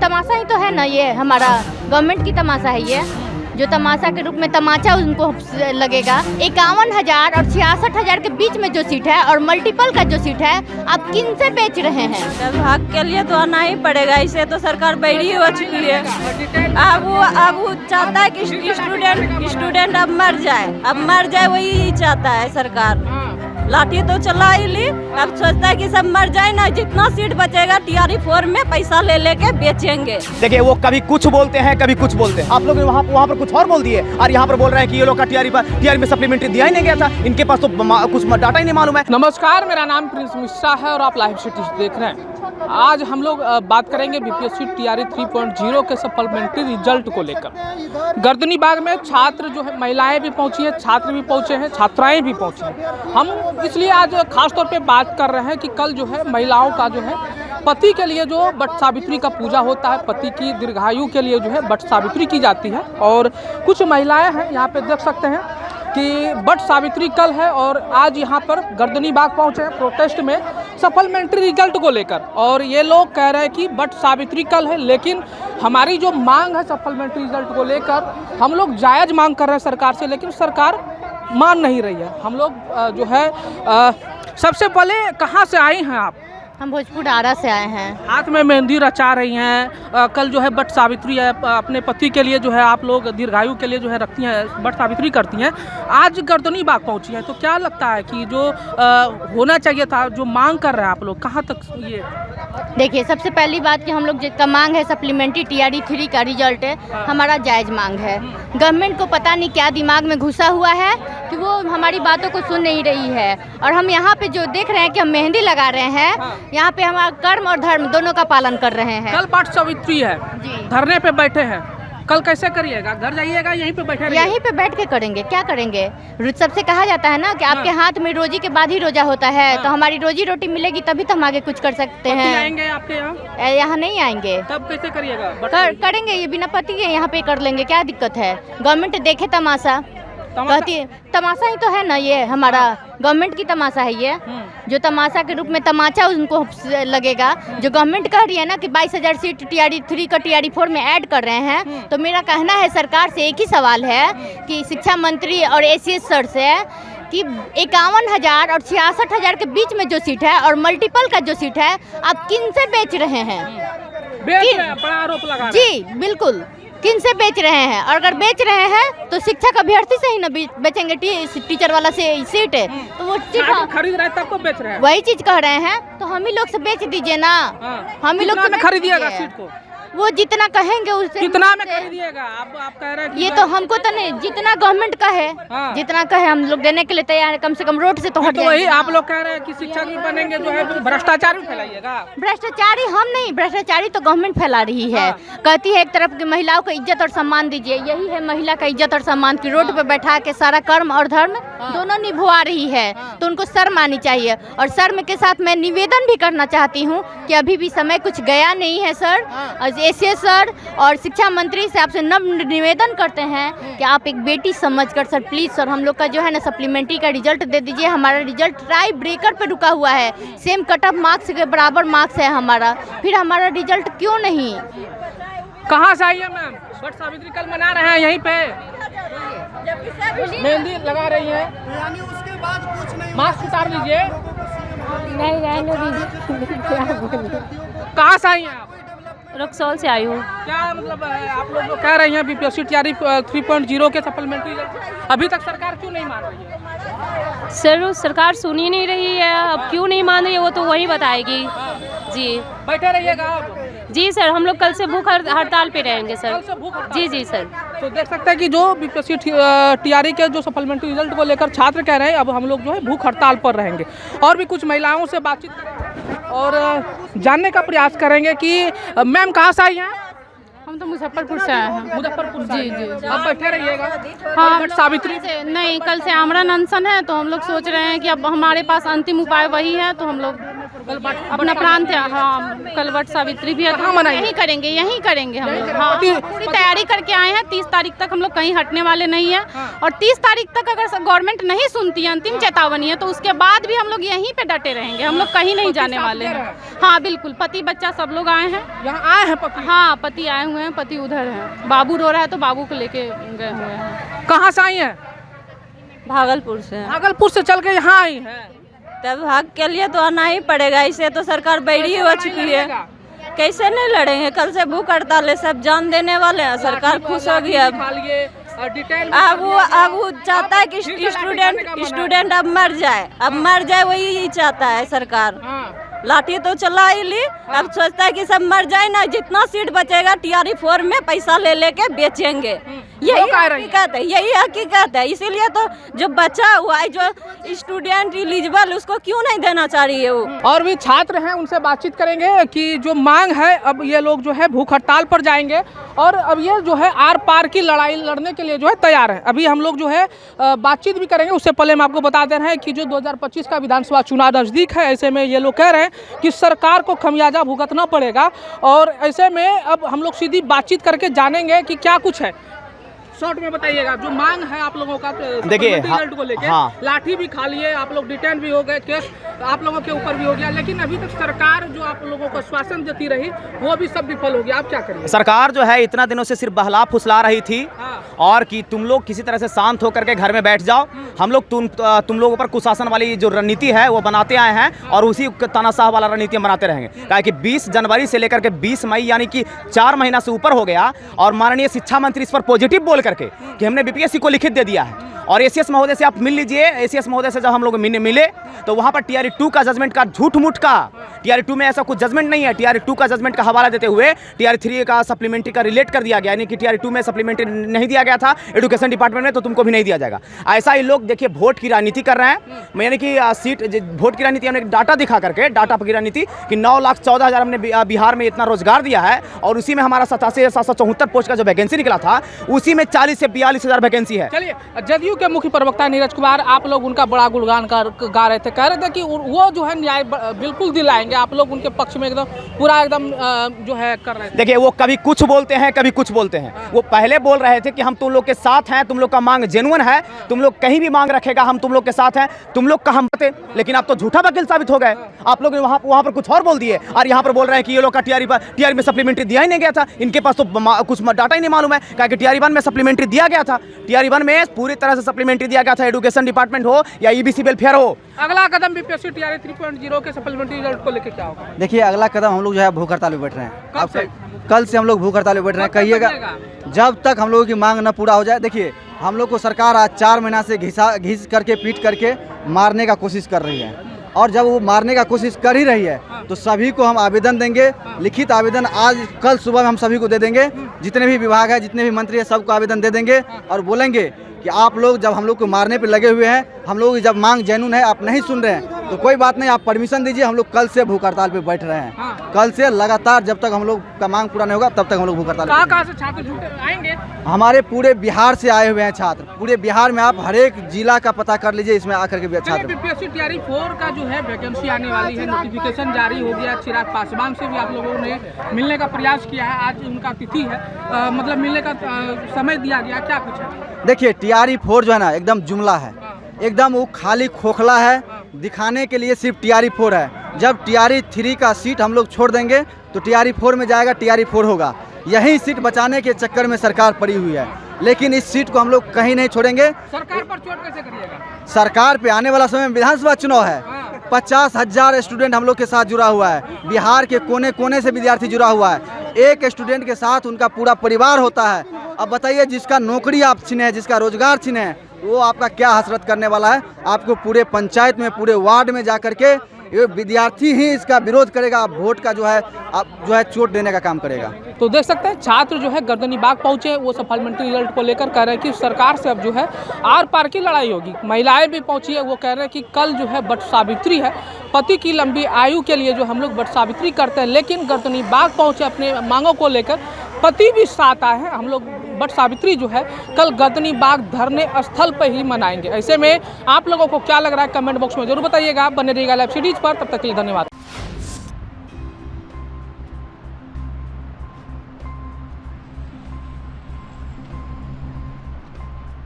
तमाशा ही तो है ना, ये हमारा गवर्नमेंट की तमाशा है ये, जो तमाशा के रूप में तमाचा उनको लगेगा। 51,000 और 66,000 के बीच में जो सीट है और मल्टीपल का जो सीट है, आप किन से बेच रहे हैं? हक के लिए तो आना ही पड़ेगा, इसे तो सरकार बैठी हो चुकी है। अब वो चाहता है कि स्टूडेंट अब मर जाए, वही चाहता है सरकार। लाठी तो चला ही ली, अब सोचता है कि सब मर जाए ना, जितना सीट बचेगा टीआरई 4 में पैसा ले लेके बेचेंगे। देखिए वो कभी कुछ बोलते हैं कभी कुछ बोलते हैं। आप लोग वहाँ पर कुछ और बोल दिए और यहाँ पर बोल रहे हैं कि ये लोग का टीआरई में सप्लीमेंट्री दिया ही नहीं गया था, इनके पास तो कुछ डाटा ही नहीं मालूम है। नमस्कार, मेरा नाम प्रिंस मिश्रा है और आप लाइव सिटी देख रहे हैं। आज हम लोग बात करेंगे बीपीएससी टीआरई 3.0 के सप्लीमेंट्री रिजल्ट को लेकर। गर्दनी बाग में छात्र जो है, महिलाएं भी पहुंची है, छात्र भी पहुंचे हैं, छात्राएं भी पहुंची हैं। हम इसलिए आज खास तौर पे बात कर रहे हैं कि कल जो है महिलाओं का जो है पति के लिए जो बट सावित्री का पूजा होता है, पति की दीर्घायु के लिए जो है बट सावित्री की जाती है। और कुछ महिलाएं हैं, यहाँ पे देख सकते हैं कि बट सावित्री कल है और आज यहाँ पर गर्दनी बाग पहुँचे हैं प्रोटेस्ट में सप्लीमेंट्री रिजल्ट को लेकर। और ये लोग कह रहे हैं कि बट सावित्री कल है, लेकिन हमारी जो मांग है सप्लीमेंट्री रिजल्ट को लेकर, हम लोग जायज़ मांग कर रहे हैं सरकार से, लेकिन सरकार मान नहीं रही है। हम लोग जो है सबसे पहले कहाँ से आई हैं आप? हम भोजपुर आरा से आए हैं। हाथ में मेहंदी रचा रही हैं, कल जो है बट सावित्री है, अपने पति के लिए जो है आप लोग दीर्घायु के लिए जो है रखती हैं, बट सावित्री करती हैं। आज गर्दनी बाग पहुंची हैं, तो क्या लगता है कि जो होना चाहिए था, जो मांग कर रहे हैं आप लोग, कहाँ तक ये? देखिए, सबसे पहली बात कि हम लोग जिसका मांग है सप्लीमेंट्री टीआरई 3 का रिजल्ट है, हमारा जायज़ मांग है। गवर्नमेंट को पता नहीं क्या दिमाग में घुसा हुआ है कि वो हमारी बातों को सुन नहीं रही है। और हम यहाँ पे जो देख रहे हैं कि हम मेहंदी लगा रहे हैं, यहाँ पे हमारा कर्म और धर्म दोनों का पालन कर रहे हैं। कल बट सावित्री है, धरने पे बैठे हैं, कल कैसे करिएगा? घर जाइएगा, यहीं पे बैठे? यहीं पे बैठ के करेंगे। क्या करेंगे? सबसे कहा जाता है ना कि आपके हाथ में रोजी के बाद ही रोजा होता है, तो हमारी रोजी रोटी मिलेगी तभी तो हम आगे कुछ कर सकते हैं। आएंगे आपके यहाँ? यहाँ नहीं आएंगे। तब कैसे करिएगा? करेंगे, ये बिना पति के यहाँ पे कर लेंगे, क्या दिक्कत है? गवर्नमेंट देखे तमाशा, कहती है तमाशा ही तो है ना, ये हमारा गवर्नमेंट की तमाशा है ये, जो तमाशा के रूप में तमाचा उनको लगेगा। जो गवर्नमेंट कह रही है ना कि 22,000 सीट टीआरई 3 का टीआरई 4 में ऐड कर रहे हैं, तो मेरा कहना है सरकार से एक ही सवाल है कि शिक्षा मंत्री और एसीएस सर से कि 51,000 और 66,000 के बीच में जो सीट है और मल्टीपल का जो सीट है, आप किन से बेच रहे हैं? बड़ा आरोप लगा रहे हैं। जी बिल्कुल, किन से बेच रहे हैं? और अगर बेच रहे हैं तो शिक्षक अभ्यर्थी से ही ना बेचेंगे, टीचर वाला से सीट है तो वो चीज खरीद रहे हैं तब तो बेच रहे हैं। वही चीज कह रहे हैं, तो हम ही लोग से बेच दीजिए ना। हम ही लोग से खरीदिएगा सीट को, वो जितना कहेंगे उससे कितना में खरीदिएगा? आप कह रहे हैं ये तो हमको तो नहीं, जितना गवर्नमेंट का है, जितना कहे हम लोग देने के लिए तैयार है। कम से कम रोड से तो हट जाएंगे। वही आप लोग कह रहे हैं कि शिक्षक भी बनेंगे, जो है भ्रष्टाचार भी फैलाइएगा। भ्रष्टाचारी हम नहीं, भ्रष्टाचारी तो गवर्नमेंट फैला रही है। कहती है एक तरफ की महिलाओं को इज्जत और सम्मान दीजिए, यही है महिला का इज्जत और सम्मान की रोड पे बैठा के सारा कर्म और धर्म दोनों निभवा रही है, तो उनको शर्म आनी चाहिए। और शर्म के साथ मैं निवेदन भी करना चाहती हूँ कि अभी भी समय कुछ गया नहीं है सर, एसीएस सर और शिक्षा मंत्री से आपसे नम्र निवेदन करते हैं कि आप एक बेटी समझकर सर प्लीज़ सर हम लोग का जो है ना सप्लीमेंट्री का रिजल्ट दे दीजिए। हमारा रिजल्ट ट्राई ब्रेकर पे रुका हुआ है, सेम कट ऑफ मार्क्स के बराबर मार्क्स है हमारा, फिर हमारा रिजल्ट क्यों नहीं? कहाँ से आई है मैम? बट सावित्री कल मना रहे हैं, यहीं पे मेहंदी लगा रही है, मास्क उतार लीजिए। नहीं रहने दीजिए। कहाँ से आई हैं आप? रक्सौल से आई हूँ। क्या मतलब आप लोग कह रही हैं बीपीएससी टीआरई 3.0 के सप्लीमेंट्री, अभी तक सरकार क्यों नहीं मान रही है? सर सरकार सुन ही नहीं रही है, अब क्यों नहीं मान रही है वो तो वही बताएगी। जी बैठे रहिएगा आप? जी सर, हम लोग कल से भूख हड़ताल पे रहेंगे सर। जी जी सर। तो देख सकते हैं कि जो बीपीएससी टीआरई के जो सप्लीमेंट्री रिजल्ट को लेकर छात्र कह रहे हैं अब हम लोग जो है भूख हड़ताल पर रहेंगे। और भी कुछ महिलाओं से बातचीत करेंगे और जानने का प्रयास करेंगे कि मैम कहाँ से आई हैं? हम तो मुजफ्फरपुर से आए हैं। मुजफ्फरपुर से? जी जी। आप बैठे रहिएगा। हाँ, बट सावित्री से नहीं, कल से आमरण अनशन है, तो हम लोग सोच रहे हैं कि अब हमारे पास अंतिम उपाय वही है, तो हम लोग अपना प्रांत है। हाँ, कल वट सावित्री भी है। कहाँ मनाएंगे? यहीं करेंगे हम लोग। हाँ, पूरी तैयारी करके आए हैं। 30 तारीख तक हम लोग कहीं हटने वाले नहीं है। और 30 तारीख तक अगर गवर्नमेंट नहीं सुनती है, अंतिम चेतावनी है, तो उसके बाद भी हम लोग यहीं पे डटे रहेंगे। हम लोग कहीं नहीं जाने वाले हैं। हाँ बिल्कुल, पति बच्चा सब लोग आए हैं। यहाँ आए हैं पति? हाँ, पति आए हुए हैं, पति उधर है। बाबू रो रहा है तो बाबू को लेके गए हुए हैं। कहाँ से आई हैं? भागलपुर से हैं। भागलपुर से चल के यहाँ आई हैं। तब भाग के लिए तो आना ही पड़ेगा, इसे तो सरकार बैठी हो चुकी है। कैसे नहीं लड़ेंगे? कल से भूख हड़ताल है, सब जान देने वाले हैं। सरकार खुश हो गई अब वो चाहता है कि स्टूडेंट अब मर जाए वही चाहता है सरकार। लाठी तो चला ही ली, अब सोचता है कि सब मर जाए ना, जितना सीट बचेगा TRE 4 में पैसा ले लेके बेचेंगे। यही हकीकत है। इसीलिए तो जो बचा हुआ है, जो स्टूडेंट एलिजिबल, उसको क्यों नहीं देना चाह रही है वो। और भी छात्र हैं, उनसे बातचीत करेंगे कि जो मांग है, अब ये लोग जो है भूख हड़ताल पर जाएंगे और अब ये जो है आर पार की लड़ाई लड़ने के लिए जो है तैयार है। अभी हम लोग जो है बातचीत भी करेंगे। उससे पहले हम आपको बता दे रहे हैं कि जो 2025 का विधानसभा चुनाव नज़दीक है, ऐसे में ये लोग कह रहे हैं कि सरकार को खमियाजा भुगतना पड़ेगा। और ऐसे में अब हम लोग सीधी बातचीत करके जानेंगे कि क्या कुछ है। शॉर्ट में बताइएगा, जो मांग है आप लोगों का देखिए, रिजल्ट को लेके। लाठी भी खा लिए, आप लोग डिटेन भी हो गए, केस आप लोगों के ऊपर भी हो गया, लेकिन अभी तक सरकार जो आप लोगों को आश्वासन देती रही वो भी सब विफल हो गया। आप क्या करेंगे? सरकार जो है इतना दिनों से सिर्फ बहला फुसला रही थी और कि तुम लोग किसी तरह से शांत होकर के घर में बैठ जाओ। हम लोग तुम लोगों पर कुशासन वाली जो रणनीति है वो बनाते आए हैं और उसी तानाशाह वाला रणनीति हम बनाते रहेंगे। क्या कि 20 जनवरी से लेकर के 20 मई यानी कि 4 महीना से ऊपर हो गया और माननीय शिक्षा मंत्री इस पर पॉजिटिव बोल करके कि हमने BPSC को लिखित दे दिया है। और ACS महोदय से आप मिल लीजिए। ACS महोदय से जब हम लोग मिले तो वहाँ पर TRE 2 का जजमेंट का झूठ मूठ का, TRE 2 में ऐसा कुछ जजमेंट नहीं है। TRE 2 का जजमेंट का हवाला देते हुए TRE 3 का सप्लीमेंट्री का रिलेट कर दिया गया, यानी कि TRE 2 में सप्लीमेंट्री नहीं दिया गया था एजुकेशन डिपार्टमेंट में, तो तुमको भी नहीं दिया जाएगा। ऐसा ही लोग देखिए वोट की राजनीति कर रहे हैं। यानी कि सीट वोट की राजनीति, हमने डाटा दिखा करके, डाटा की राजनीति कि 9,14,000 हमने बिहार में इतना रोजगार दिया है और उसी में हमारा 87,774 पोस्ट का जो वैकेंसी निकला था उसी में 40 से 42,000 वैकेंसी है। चलिए, जदयू के मुख्य प्रवक्ता नीरज कुमार, आप लोग उनका बड़ा गुणगान गा रहे थे, कह रहे थे कि वो जो है न्याय बिल्कुल दिलाएंगे। आप लोग उनके पक्ष में एकदम पूरा एकदम जो है कर रहे थे। देखिए, वो कभी कुछ बोलते हैं, कभी कुछ बोलते हैं। वो पहले बोल रहे थे कि हम तुम लोग के साथ हैं, तुम लोग का मांग जेन्युइन है, तुम लोग कहीं भी मांग रखेगा हम तुम लोग के साथ हैं, तुम लोग का हम थे। लेकिन आप तो झूठा वकील साबित हो गए। आप लोग वहाँ पर कुछ और बोल दिए और यहाँ पर बोल रहे हैं कि ये लोग का TRE में सप्लीमेंट्री दिया ही नहीं गया था। इनके पास तो कुछ डाटा ही नहीं मालूम है, क्योंकि TRE 1 में सप्लीमेंट्री दिया गया था। TRE 1 में पूरी तरह से सप्लीमेंट्री दिया गया था, एजुकेशन डिपार्टमेंट हो या EBC वेलफेयर हो। अगला कदम BPSC TRE 3.0 के सप्लीमेंट्री रिजल्ट को लेकर क्या होगा? देखिए, अगला कदम हम लोग जो है भूख हड़ताल पे बैठ रहे हैं। कल से हम लोग भूख हड़ताल पे बैठ रहे हैं। कहिएगा जब तक हम लोगों की मांग न पूरा हो जाए। देखिए, हम लोग को सरकार आज 4 महीना से घिस करके पीट करके मारने का कोशिश कर रही है और जब वो मारने का कोशिश कर ही रही है तो सभी को हम आवेदन देंगे, लिखित आवेदन आज कल सुबह में हम सभी को दे देंगे। जितने भी विभाग है, जितने भी मंत्री है, सबको आवेदन दे देंगे और बोलेंगे कि आप लोग जब हम लोग को मारने पे लगे हुए हैं, हम लोग जब मांग जेन्युइन है, आप नहीं सुन रहे हैं तो कोई बात नहीं, आप परमिशन दीजिए। हम लोग कल से भूख हड़ताल पे बैठ रहे हैं। कल से लगातार जब तक हम लोग का मांग पूरा नहीं होगा तब तक हम लोग भूख हड़ताल। कहाँ से छात्र जुटे आएंगे? हमारे पूरे बिहार से आए हुए हैं छात्र। पूरे बिहार में आप हर एक जिला का पता कर लीजिए, इसमें आकर के छात्र। BPSC TRE 4 का जो है वैकेंसी आने वाली है, नोटिफिकेशन जारी हो गया। चिराग पासवान से भी आप लोगों ने मिलने का प्रयास किया है, आज उनका तिथि है, मतलब मिलने का समय दिया गया, क्या कुछ है? देखिए, TRE 4 जो है ना एकदम जुमला है, एकदम वो खाली खोखला है, दिखाने के लिए सिर्फ TRE 4 है। जब TRE 3 का सीट हम लोग छोड़ देंगे तो TRE 4 में जाएगा, TRE 4 होगा। यही सीट बचाने के चक्कर में सरकार पड़ी हुई है, लेकिन इस सीट को हम लोग कहीं नहीं छोड़ेंगे। सरकार पर चोट कैसे करिएगा? सरकार पे आने वाला समय में विधानसभा चुनाव है, 50,000 स्टूडेंट हम लोग के साथ जुड़ा हुआ है, बिहार के कोने कोने से विद्यार्थी जुड़ा हुआ है। एक स्टूडेंट के साथ उनका पूरा परिवार होता है। अब बताइए, जिसका नौकरी आप छीने, जिसका रोजगार छीने, वो आपका क्या हसरत करने वाला है? आपको पूरे पंचायत में, पूरे वार्ड में जाकर के ये विद्यार्थी ही इसका विरोध करेगा। वोट का जो है चोट देने का काम करेगा। तो देख सकते हैं, छात्र जो है गर्दनी बाग पहुंचे, वो सप्लीमेंट्री रिजल्ट को लेकर कह रहे हैं कि सरकार से अब जो है आर पार की लड़ाई होगी। महिलाएं भी पहुंची है, वो कह रहे हैं कि कल जो है वट सावित्री है, पति की लंबी आयु के लिए जो हम लोग वट सावित्री करते हैं, लेकिन गर्दनी बाग पहुंचे अपने मांगों को लेकर, पति भी साथ आए हैं। हम लोग वट सावित्री जो है कल गर्दनी बाग धरने स्थल पर ही मनाएंगे। ऐसे में आप लोगों को क्या लग रहा है कमेंट बॉक्स में जरूर बताइएगा। बने रहिएगा लाइव सीरीज पर, तब तक के लिए धन्यवाद।